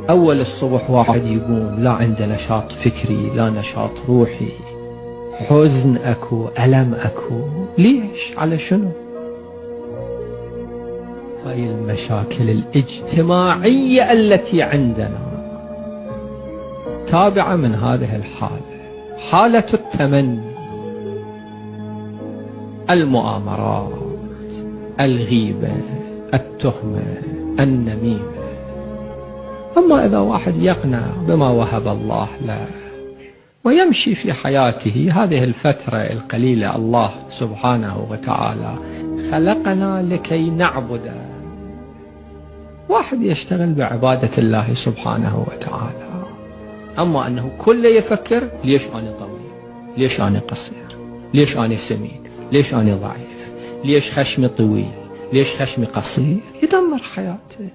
أول الصبح واحد يقوم لا عنده نشاط فكري، لا نشاط روحي، حزن أكو، ألم أكو. ليش؟ على شنو؟ هاي المشاكل الاجتماعية التي عندنا تابعة من هذه الحالة، حالة التمني، المؤامرات، الغيبة، التهمة، النميمة. أما إذا واحد يقنع بما وهب الله له ويمشي في حياته هذه الفترة القليلة، الله سبحانه وتعالى خلقنا لكي نعبد. واحد يشتغل بعبادة الله سبحانه وتعالى، أما أنه كله يفكر ليش أنا طويل، ليش أنا قصير، ليش أنا سمين، ليش أنا ضعيف، ليش خشمي طويل، ليش خشمي قصير، يدمر حياته.